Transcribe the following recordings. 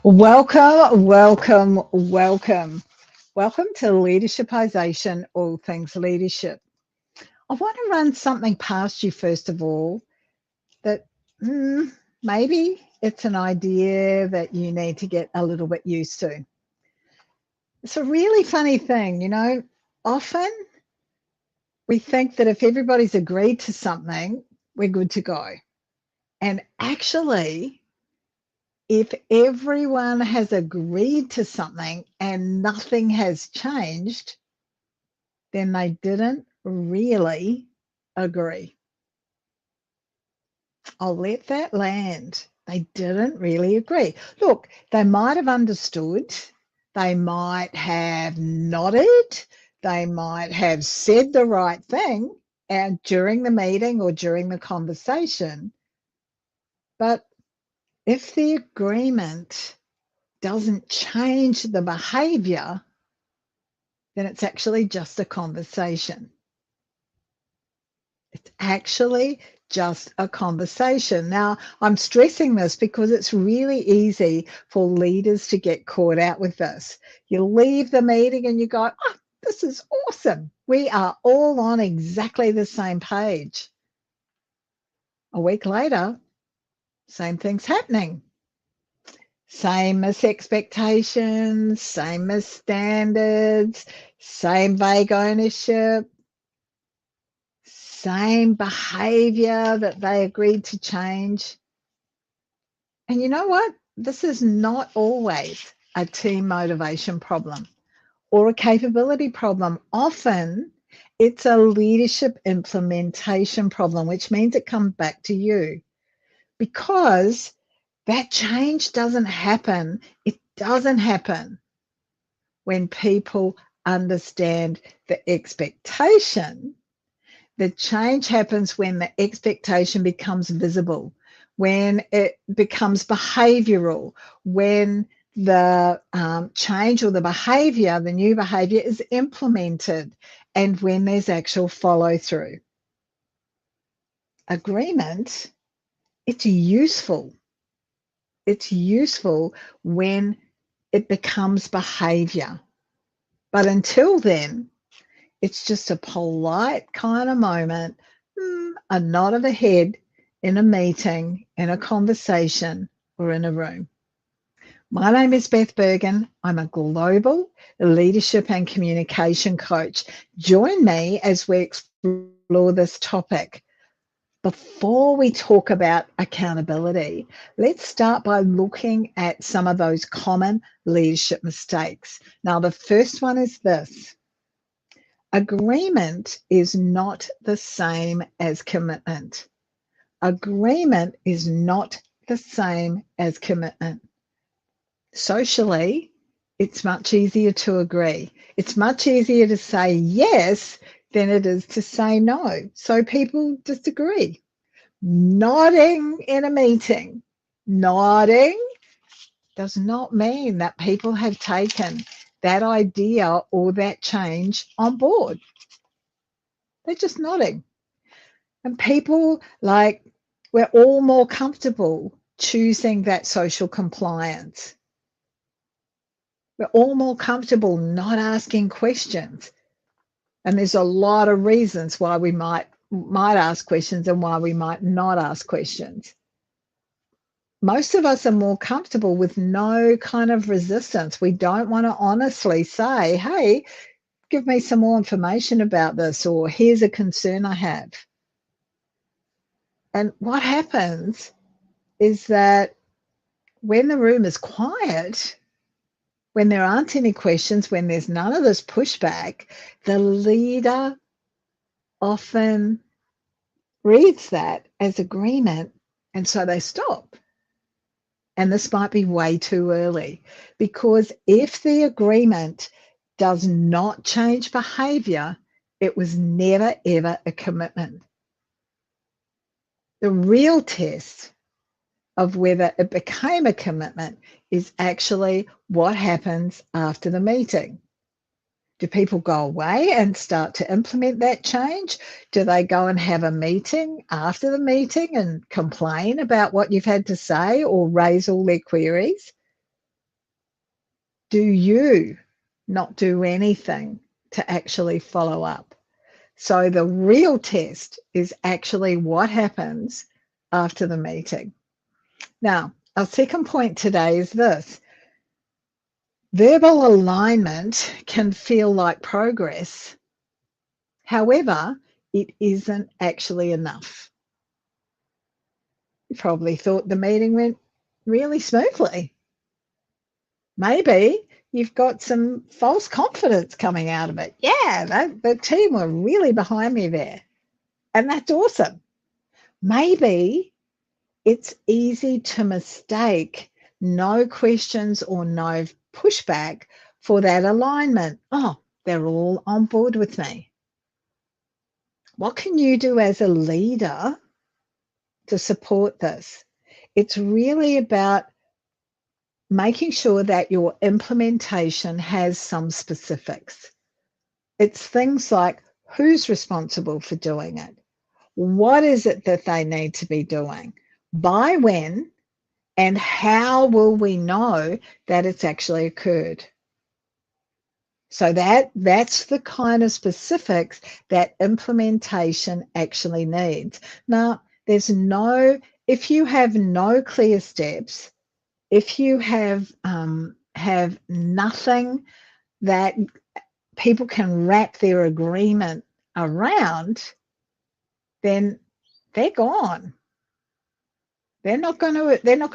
Welcome, welcome, welcome. Welcome to Leadershipisation, all things leadership. I want to run something past you, first of all, that maybe it's an idea that you need to get a little bit used to. It's a really funny thing, often we think that if everybody's agreed to something, we're good to go. And actually, if everyone has agreed to something and nothing has changed, then they didn't really agree. I'll let that land. They didn't really agree. Look, they might have understood, they might have nodded, they might have said the right thing during the meeting or during the conversation, but if the agreement doesn't change the behavior, then it's actually just a conversation. It's actually just a conversation. Now, I'm stressing this because it's really easy for leaders to get caught out with this. You leave the meeting and you go, oh, this is awesome. We are all on exactly the same page. A week later, same thing's happening. Same as expectations, same as standards, same vague ownership, same behavior that they agreed to change. And you know what? This is not always a team motivation problem or a capability problem. Often it's a leadership implementation problem, which means it comes back to you because that change doesn't happen. It doesn't happen when people understand the expectation. The change happens when the expectation becomes visible, when it becomes behavioral, when the change or the behavior, the new behavior is implemented, and when there's actual follow through. Agreement, it's useful. It's useful when it becomes behavior. But until then, it's just a polite kind of moment, a nod of the head in a meeting, in a conversation, or in a room. My name is Beth Bergen. I'm a global leadership and communication coach. Join me as we explore this topic. Before we talk about accountability, let's start by looking at some of those common leadership mistakes. Now, the first one is this. Agreement is not the same as commitment. Agreement is not the same as commitment. Socially, it's much easier to agree. It's much easier to say yes than it is to say no. So people disagree. Nodding in a meeting, nodding does not mean that people have taken that idea or that change on board. They're just nodding. And people, we're all more comfortable choosing that social compliance. We're all more comfortable not asking questions. And there's a lot of reasons why we might ask questions and why we might not ask questions. Most of us are more comfortable with no kind of resistance. We don't want to honestly say, hey, give me some more information about this, or here's a concern I have. And what happens is that when the room is quiet, when there aren't any questions, when there's none of this pushback, the leader often reads that as agreement, and so they stop. And this might be way too early, because if the agreement does not change behavior, it was never, ever a commitment. The real test of whether it became a commitment is actually what happens after the meeting. Do people go away and start to implement that change? Do they go and have a meeting after the meeting and complain about what you've had to say or raise all their queries? do you not do anything to actually follow up? So the real test is actually what happens after the meeting. Now, our second point today is this. Verbal alignment can feel like progress. However, it isn't actually enough. You probably thought the meeting went really smoothly. Maybe you've got some false confidence coming out of it. Yeah, the team were really behind me there. And that's awesome. Maybe it's easy to mistake no questions or no pushback for that alignment. Oh, they're all on board with me. What can you do as a leader to support this? It's really about making sure that your implementation has some specifics. It's things like who's responsible for doing it? What is it that they need to be doing? By when? And how will we know that it's actually occurred? So that's the kind of specifics that implementation actually needs. Now, if you have no clear steps, if you have nothing that people can wrap their agreement around, then they're gone. They're not going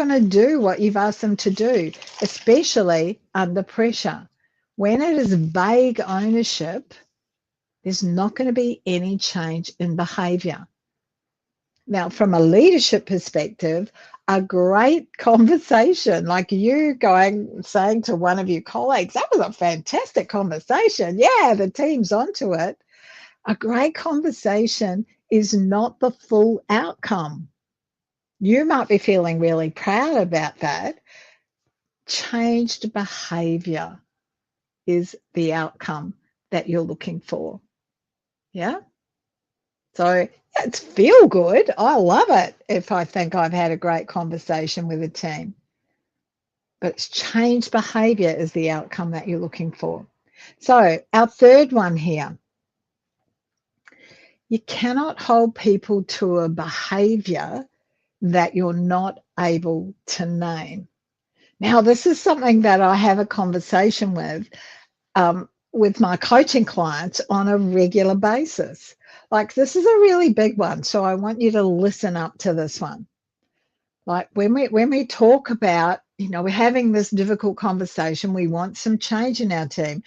to do what you've asked them to do, especially under pressure. When it is vague ownership, there's not going to be any change in behavior. Now, from a leadership perspective, a great conversation, like you saying to one of your colleagues, that was a fantastic conversation. Yeah, the team's onto it. A great conversation is not the full outcome. You might be feeling really proud about that. Changed behavior is the outcome that you're looking for. Yeah. So it's feel good. I love it if I think I've had a great conversation with a team. But it's changed behavior is the outcome that you're looking for. So our third one here. You cannot hold people to a behavior that you're not able to name. Now, this is something that I have a conversation with my coaching clients on a regular basis. Like, this is a really big one, so I want you to listen up to this one. Like when we talk about, we're having this difficult conversation, we want some change in our team,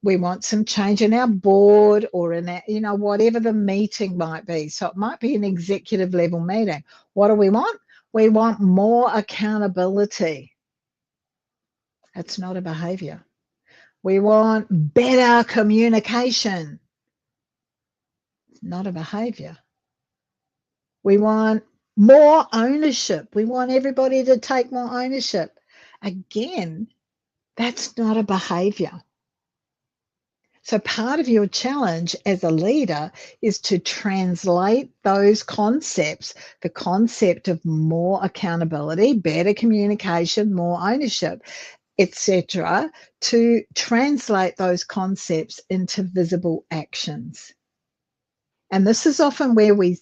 we want some change in our board or in our, whatever the meeting might be. So it might be an executive level meeting. What do we want? We want more accountability. That's not a behavior. We want better communication. Not a behavior. We want more ownership. We want everybody to take more ownership. Again, that's not a behavior. So part of your challenge as a leader is to translate those concepts, the concept of more accountability, better communication, more ownership, etc., to translate those concepts into visible actions. And this is often where we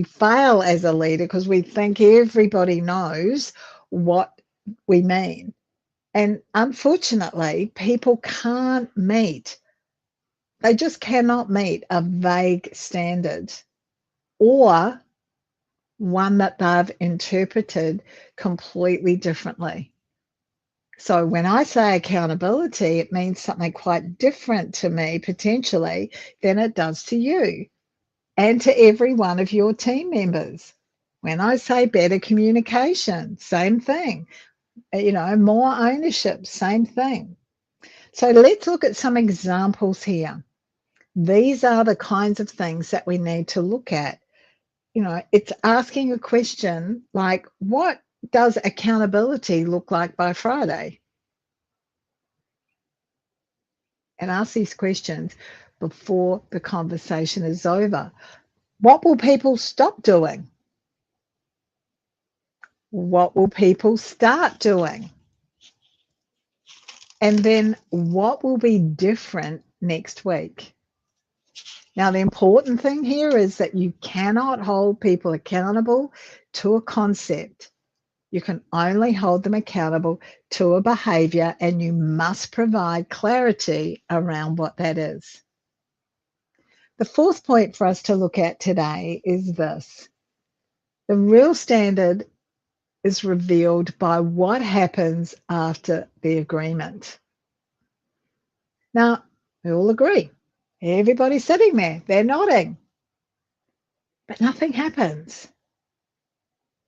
fail as a leader, because we think everybody knows what we mean. And unfortunately, people can't meet. They just cannot meet a vague standard or one that they've interpreted completely differently. So when I say accountability, it means something quite different to me potentially than it does to you and to every one of your team members. When I say better communication, same thing. More ownership, same thing. So let's look at some examples here. These are the kinds of things that we need to look at. It's asking a question like, what does accountability look like by Friday? And ask these questions before the conversation is over. What will people stop doing? What will people start doing? And then what will be different next week? Now, the important thing here is that you cannot hold people accountable to a concept. You can only hold them accountable to a behavior, and you must provide clarity around what that is. The fourth point for us to look at today is this. The real standard is revealed by what happens after the agreement. Now, we all agree. Everybody's sitting there, they're nodding, but nothing happens.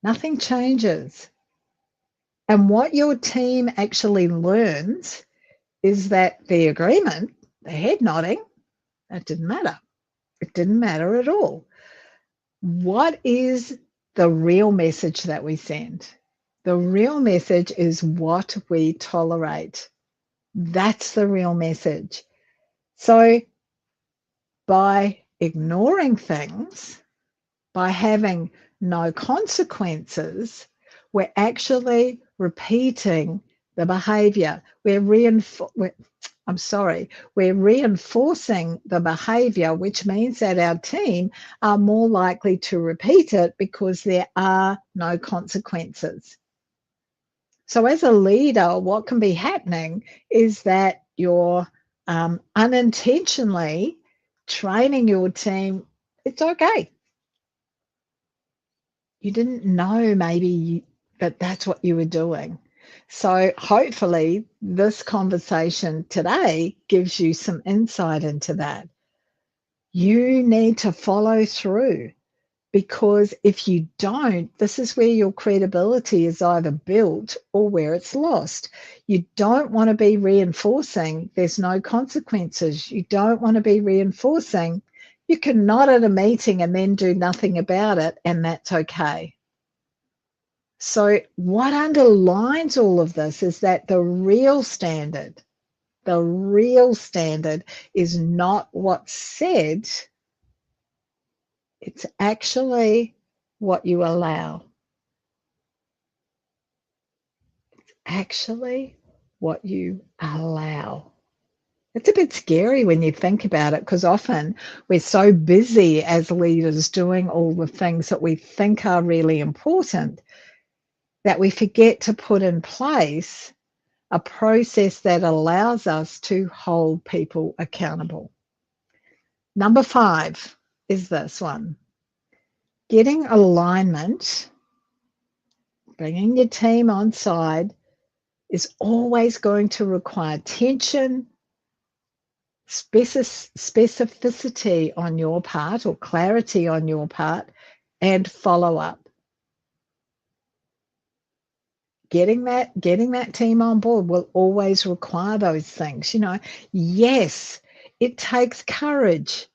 Nothing changes. And what your team actually learns is that the agreement, the head nodding, that didn't matter. It didn't matter at all. What is the real message that we send? The real message is what we tolerate. That's the real message. So by ignoring things, by having no consequences, we're actually repeating the behavior. We're reinforcing the behavior, which means that our team are more likely to repeat it because there are no consequences. So as a leader, what can be happening is that you're unintentionally training your team. It's okay. You didn't know maybe that that's what you were doing. So hopefully this conversation today gives you some insight into that. You need to follow through, because if you don't, this is where your credibility is either built or where it's lost. You don't want to be reinforcing there's no consequences. You don't want to be reinforcing you can nod at a meeting and then do nothing about it, and that's okay. So what underlines all of this is that the real standard is not what's said, it's actually what you allow. It's actually what you allow. It's a bit scary when you think about it, because often we're so busy as leaders doing all the things that we think are really important that we forget to put in place a process that allows us to hold people accountable. Number 5 is this one. Getting alignment, bringing your team on side, is always going to require attention, specificity on your part, or clarity on your part, and follow up. Getting that team on board will always require those things. Yes, it takes courage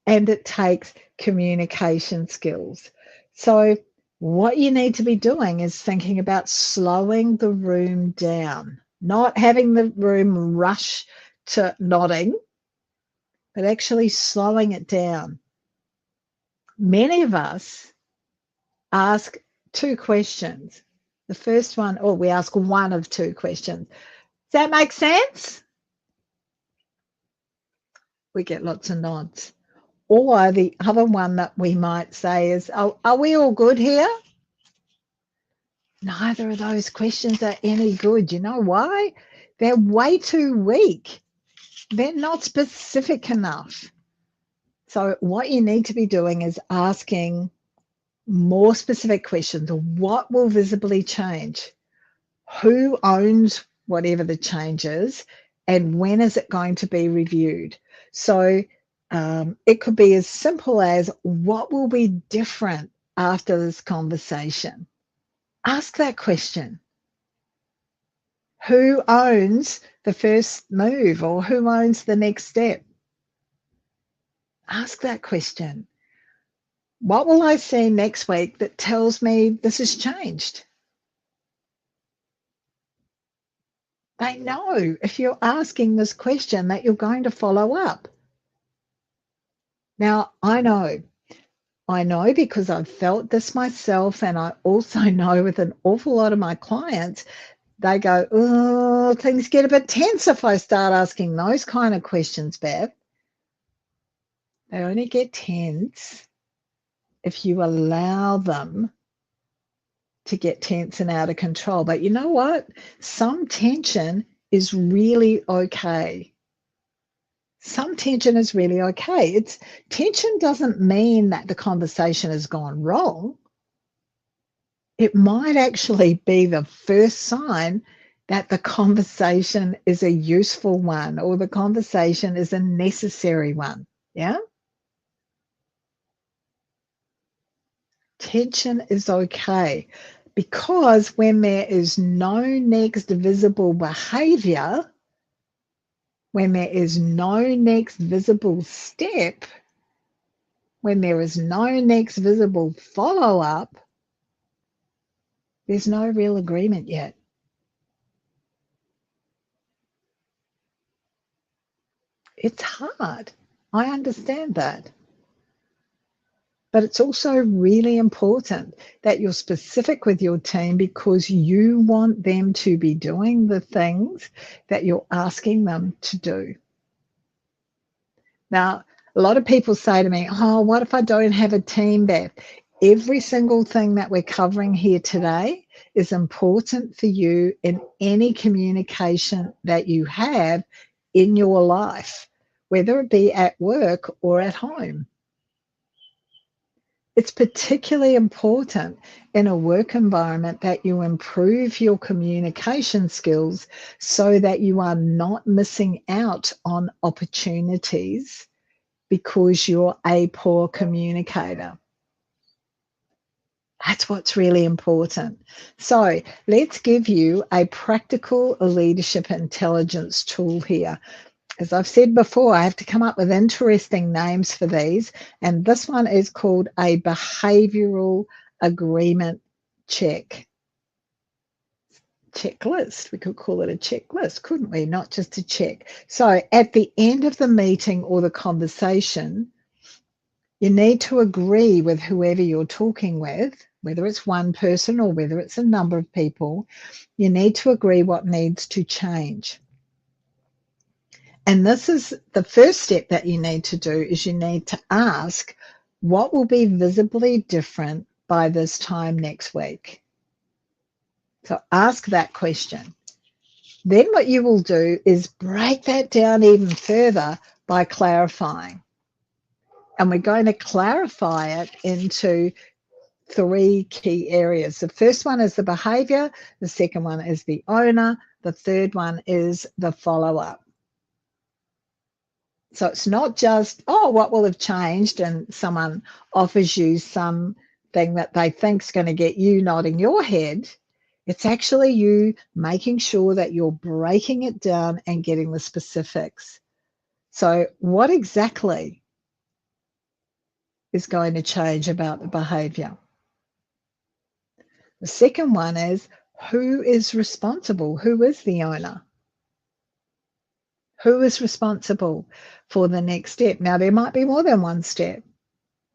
and it takes communication skills. So what you need to be doing is thinking about slowing the room down, not having the room rush to nodding, but actually slowing it down. Many of us ask 2 questions. The first one, or we ask one of 2 questions. Does that make sense? We get lots of nods. Or the other one that we might say is, are we all good here? Neither of those questions are any good. You know why? They're way too weak. They're not specific enough. So what you need to be doing is asking more specific questions. What will visibly change? Who owns whatever the change is? And when is it going to be reviewed? So it could be as simple as, what will be different after this conversation? Ask that question. Who owns the first move, or who owns the next step? Ask that question. What will I see next week that tells me this has changed? They know if you're asking this question that you're going to follow up. Now, I know because I've felt this myself, and I also know with an awful lot of my clients They go, oh, things get a bit tense if I start asking those kind of questions, Bev. They only get tense if you allow them to get tense and out of control. But you know what? Some tension is really okay. Some tension is really okay. Tension doesn't mean that the conversation has gone wrong. It might actually be the first sign that the conversation is a useful one or the conversation is a necessary one. Yeah. Tension is okay because when there is no next visible behavior, when there is no next visible step, when there is no next visible follow-up, there's no real agreement yet. It's hard. I understand that. But it's also really important that you're specific with your team because you want them to be doing the things that you're asking them to do. Now, a lot of people say to me, oh, what if I don't have a team, Beth? Every single thing that we're covering here today is important for you in any communication that you have in your life, whether it be at work or at home. It's particularly important in a work environment that you improve your communication skills so that you are not missing out on opportunities because you're a poor communicator. That's what's really important. So let's give you a practical leadership intelligence tool here. As I've said before, I have to come up with interesting names for these. And this one is called a behavioral agreement checklist. We could call it a checklist, couldn't we? Not just a check. So at the end of the meeting or the conversation, you need to agree with whoever you're talking with, whether it's one person or whether it's a number of people. You need to agree what needs to change. And this is the first step that you need to do is you need to ask what will be visibly different by this time next week. So ask that question. Then what you will do is break that down even further by clarifying. And we're going to clarify it into 3 key areas. The first one is the behavior. The second one is the owner. The third one is the follow-up. So it's not just, oh, what will have changed, and someone offers you something that they think is going to get you nodding your head. It's actually you making sure that you're breaking it down and getting the specifics. So what exactly is going to change about the behavior? The second one is who is responsible? Who is the owner? Who is responsible for the next step? Now, there might be more than one step,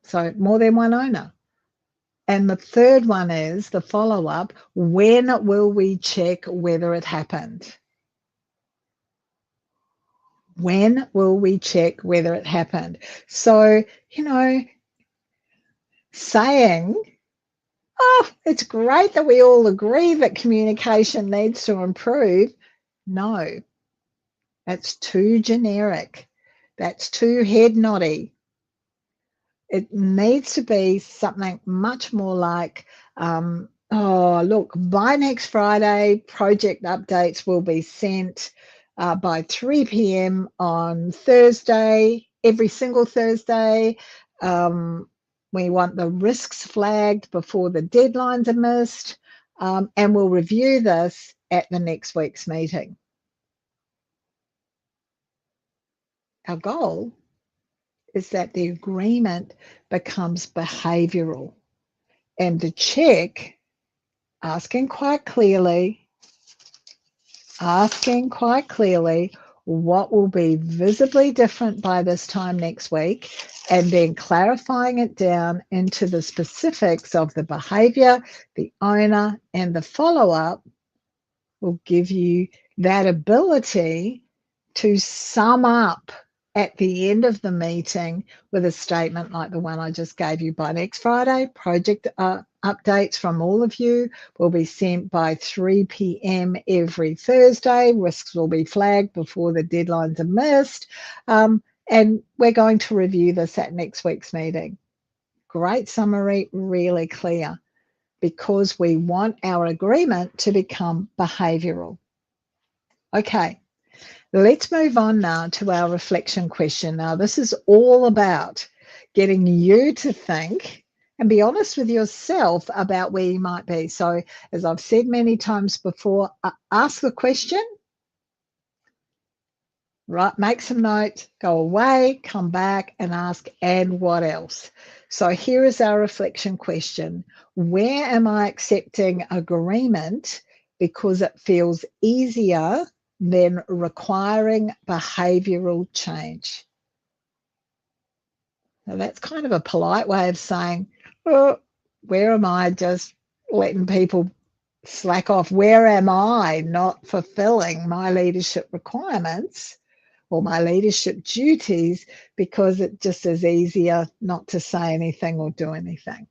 so more than one owner. And the third one is the follow-up. When will we check whether it happened? When will we check whether it happened? So, saying, oh, it's great that we all agree that communication needs to improve. No, that's too generic. That's too head noddy. It needs to be something much more like, oh, look, by next Friday, project updates will be sent by 3 p.m. on Thursday, every single Thursday. We want the risks flagged before the deadlines are missed, and we'll review this at the next week's meeting. Our goal is that the agreement becomes behavioral, and the check, asking quite clearly what will be visibly different by this time next week, and then clarifying it down into the specifics of the behavior, the owner, and the follow-up will give you that ability to sum up at the end of the meeting with a statement like the one I just gave you. By next Friday, project updates from all of you will be sent by 3 p.m. every Thursday. Risks will be flagged before the deadlines are missed. And we're going to review this at next week's meeting. Great summary, really clear, because we want our agreement to become behavioural. Okay. Let's move on now to our reflection question. Now, this is all about getting you to think and be honest with yourself about where you might be. So, as I've said many times before, ask the question, right? Make some notes, go away, come back and ask, and what else? So here is our reflection question. Where am I accepting agreement because it feels easier than requiring behavioural change? Now that's kind of a polite way of saying, oh, where am I just letting people slack off? Where am I not fulfilling my leadership requirements or my leadership duties because it just is easier not to say anything or do anything?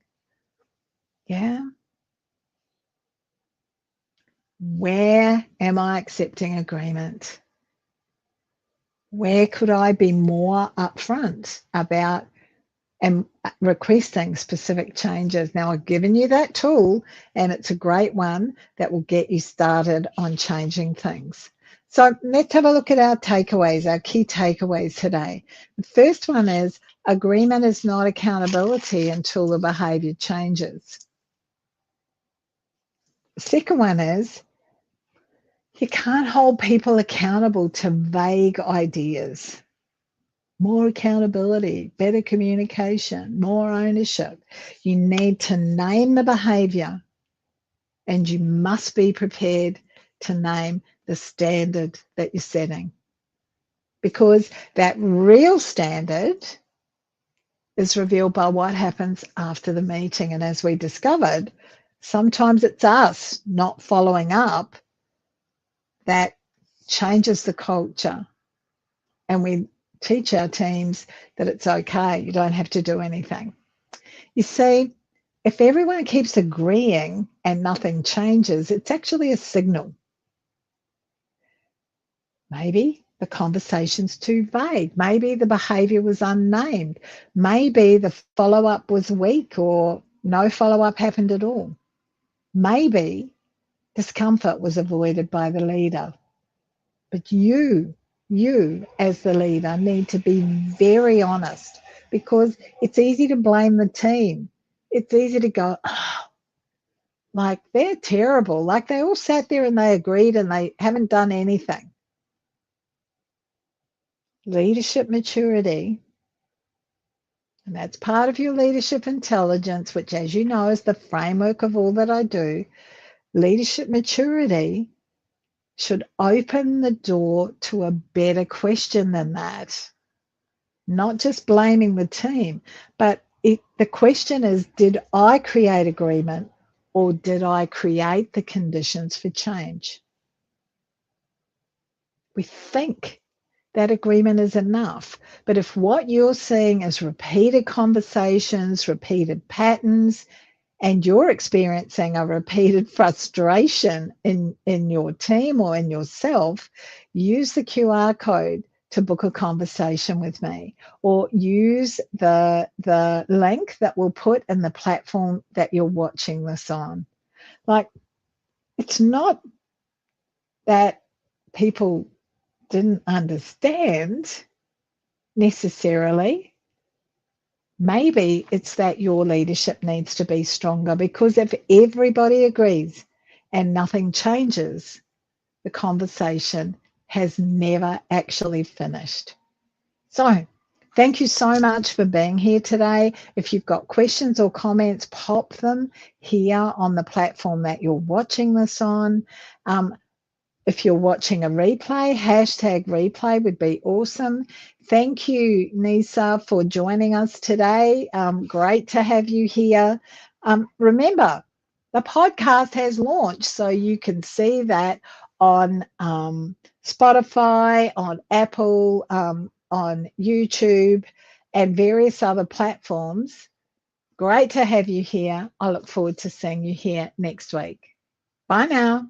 Yeah. Where am I accepting agreement? Where could I be more upfront about and requesting specific changes? Now, I've given you that tool, and it's a great one that will get you started on changing things. So let's have a look at our takeaways, our key takeaways today. The first one is agreement is not accountability until the behaviour changes. The second one is you can't hold people accountable to vague ideas. More accountability, better communication, more ownership. You need to name the behaviour, and you must be prepared to name the standard that you're setting, because that real standard is revealed by what happens after the meeting. And as we discovered, sometimes it's us not following up that changes the culture, and we teach our teams that it's okay, you don't have to do anything. You see, if everyone keeps agreeing and nothing changes, it's actually a signal. Maybe the conversation's too vague. Maybe the behaviour was unnamed. Maybe the follow-up was weak or no follow-up happened at all. Maybe discomfort was avoided by the leader. But you as the leader need to be very honest, because it's easy to blame the team. It's easy to go, oh, like they're terrible. Like they all sat there and they agreed and they haven't done anything. Leadership maturity, and that's part of your leadership intelligence, which, as you know, is the framework of all that I do. Leadership maturity should open the door to a better question than that. Not just blaming the team, but the question is, did I create agreement or did I create the conditions for change? We think that agreement is enough, but if what you're seeing is repeated conversations, repeated patterns, and you're experiencing a repeated frustration in your team or in yourself, use the QR code to book a conversation with me, or use the link that we'll put in the platform that you're watching this on. Like, it's not that people didn't understand necessarily. Maybe it's that your leadership needs to be stronger, because if everybody agrees and nothing changes, the conversation has never actually finished. So, thank you so much for being here today. If you've got questions or comments, pop them here on the platform that you're watching this on. If you're watching a replay, #replay would be awesome. Thank you, Nisa, for joining us today. Great to have you here. Remember, the podcast has launched, so you can see that on Spotify, on Apple, on YouTube, and various other platforms. Great to have you here. I look forward to seeing you here next week. Bye now.